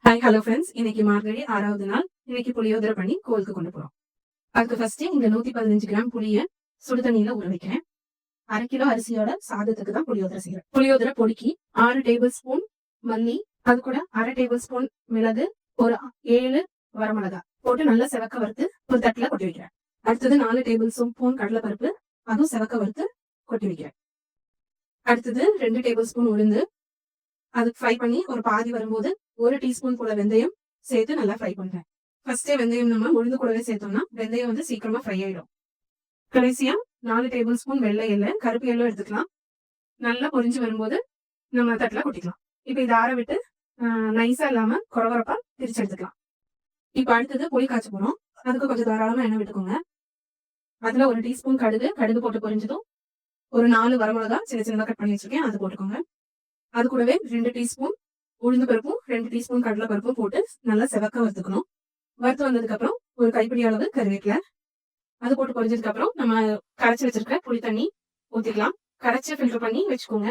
Hi hello friends, இன்னைக்கு மார்கழி 6வது நாள். இன்னைக்கு புளியோதரை பண்ணி கோவிலுக்கு கொண்டு போறோம். அதுக்கு ஃபர்ஸ்ட் இந்த 115 கிராம் புளிய சுடு தண்ணியில ஊற வைக்கிறேன். 1/2 கிலோ அரிசியோட சாதத்துக்கு தான் புளியோதரை செய்யறேன். புளியோதரை பொடிக்கு 6 டேபிள் ஸ்பூன் மல்லி, அது கூட 1/2 டேபிள் ஸ்பூன் மிளகு, ஒரு 7 வரமிளகா போட்டு நல்லா செவக்க வறுத்து ஒரு தட்டுல கொட்டி வைக்கிறேன். அடுத்தது 4 டேபிள் ஸ்பூன் கடலைப்பருப்பு, அதுவும் செவக்க வறுத்து கொட்டி வைக்கிறேன். அடுத்தது 2 டேபிள் ஸ்பூன் உளுந்து, அதுக்கு ஃப்ரை பண்ணி ஒரு பாதி வரும்போது 1 டீஸ்பூன் போல வெந்தயம் சேர்த்து நல்லா ஃப்ரை பண்றேன். ஃபர்ஸ்டே வெந்தயம் நம்ம உளுந்து கூடவே சேர்த்தோம்னா வெந்தயம் வந்து சீக்கிரமா ஃப்ரை ஆயிடும். கடைசியா 4 டேபிள் ஸ்பூன் வெள்ளை எள்ளு, கருப்பு எள்ளு எடுத்துக்கலாம். நல்லா பொரிஞ்சு வரும்போது நம்ம தட்டுல கொட்டிக்கலாம். இப்ப இதை ஆற விட்டு நைஸா இல்லாம கொரகொரப்பா பிரிச்சு எடுத்துக்கலாம். இப்ப அடுத்தது புளி காய்ச்ச போறோம். அதுக்கு கொஞ்சம் தாராளமா எண்ணெய் விட்டுக்கோங்க. அதுல 1 டீஸ்பூன் கடுகு போட்டு பொரிஞ்சதும் ஒரு 4 வரமிளகா சின்ன சின்னதா கட் பண்ணி வச்சிருக்கேன், அது போட்டுக்கோங்க. அது கூடவே 2 டீஸ்பூன் உளுந்து பருப்பும் 2 டீஸ்பூன் கடலை பருப்பும் போட்டு நல்லா செவக்க வறுத்துக்கணும். வறுத்து வந்ததுக்கு அப்புறம் ஒரு கைப்பிடி அளவு கருவேப்பிலை, அது போட்டு பொரிஞ்சதுக்கு அப்புறம் நம்ம கரைச்சி வச்சிருக்க புளி தண்ணி ஊத்திக்கலாம். கரைச்சி ஃபில்டர் பண்ணி வச்சுக்கோங்க.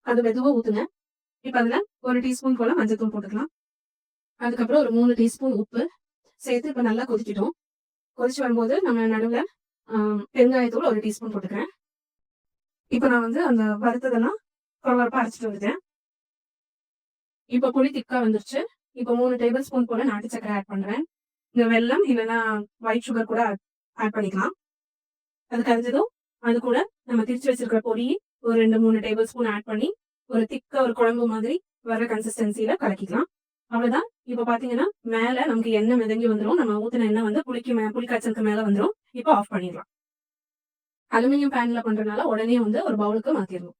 அது மெதுவா ஊத்துங்க. இப்ப அதுல 1 டீஸ்பூன் போல மஞ்சத்தூள் போட்டுக்கலாம். அதுக்கப்புறம் ஒரு 3 டீஸ்பூன் உப்பு சேர்த்து இப்ப நல்லா கொதிக்கிட்டோம். கொதிச்சு வரும்போது நம்ம நடுவுல பெருங்காயத்தூள் 1 டீஸ்பூன் போட்டுக்கிறேன். இப்ப நான் வந்து அந்த வறுத்ததெல்லாம் கொரகொரப்பா அரைச்சிட்டு வந்துட்டேன். இப்ப புளி திக்கா வந்துருச்சு. இப்ப 3 டேபிள் ஸ்பூன் போல நாட்டு சக்கரை ஆட் பண்றேன். இந்த வெல்லம் இல்லைன்னா ஒயிட் சுகர் கூட ஆட் பண்ணிக்கலாம். அது கரைஞ்சதும் அது கூட நம்ம திரிச்சு வச்சிருக்கிற பொடி ஒரு 2-3 டேபிள் ஸ்பூன் ஆட் பண்ணி ஒரு திக்கா ஒரு குழம்பு மாதிரி வர்ற கன்சிஸ்டன்சில கலக்கிக்கலாம். அவ்வளவுதான். இப்ப பாத்தீங்கன்னா மேல நமக்கு எண்ணெய் மிதங்கி வந்துடும். நம்ம ஊத்தின எண்ணெய் வந்து புளி காய்ச்சலுக்கு மேல வந்துடும். இப்ப ஆஃப் பண்ணிடலாம். அலுமினியம் பேன்ல பண்றதுனால உடனே வந்து ஒரு பவுலுக்கு மாத்திடணும்.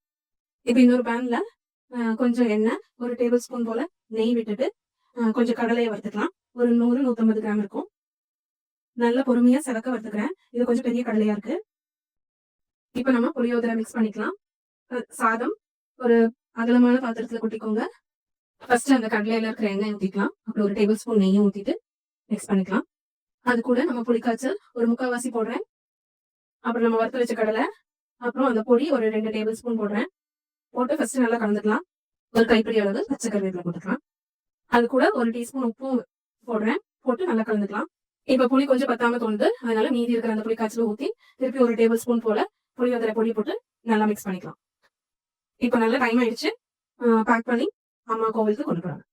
இப்ப இன்னொரு பேன்ல கொஞ்சம் எண்ணெய், 1 டேபிள் ஸ்பூன் போல நெய் விட்டுட்டு கொஞ்சம் கடலையை வறுத்துக்கலாம். ஒரு 100-150 கிராம் இருக்கும். நல்லா பொறுமையா செவக்க வறுத்துக்கிறேன். இது கொஞ்சம் பெரிய கடலையா இருக்கு. இப்ப நம்ம புளியோதரை மிக்ஸ் பண்ணிக்கலாம். சாதம் ஒரு அகலமான பாத்திரத்துல கொட்டிக்கோங்க. ஃபர்ஸ்ட் அந்த கடலையில இருக்கிற எண்ணெய் ஊத்திக்கலாம். அப்புறம் 1 டேபிள் ஸ்பூன் நெய்யும் ஊத்திட்டு மிக்ஸ் பண்ணிக்கலாம். அது கூட நம்ம புளிக்காய்ச்சல் ஒரு 3/4 போடுறேன். அப்புறம் நம்ம வறுத்து வச்ச கடலை, அப்புறம் அந்த பொடி ஒரு 2 டேபிள் ஸ்பூன் போடுறேன். போட்டு ஃபர்ஸ்ட் நல்லா கலந்துக்கலாம். ஒரு கைப்பிடி அளவு பச்சை கருவேப்பிலை போட்டுக்கலாம். அது கூட 1 டீஸ்பூன் உப்பும் போடுறேன். போட்டு நல்லா கலந்துக்கலாம். இப்ப புளி கொஞ்சம் பத்தாம தோணுது, அதனால மீதி இருக்கிற அந்த புளி காய்ச்சல ஊத்தி திருப்பி 1 டேபிள் ஸ்பூன் போல புளியோதரை பொடி போட்டு நல்லா மிக்ஸ் பண்ணிக்கலாம். இப்ப நல்ல டைம் ஆயிடுச்சு. பேக் பண்ணி அம்மா கோவிலுக்கு கொண்டு போறாங்க.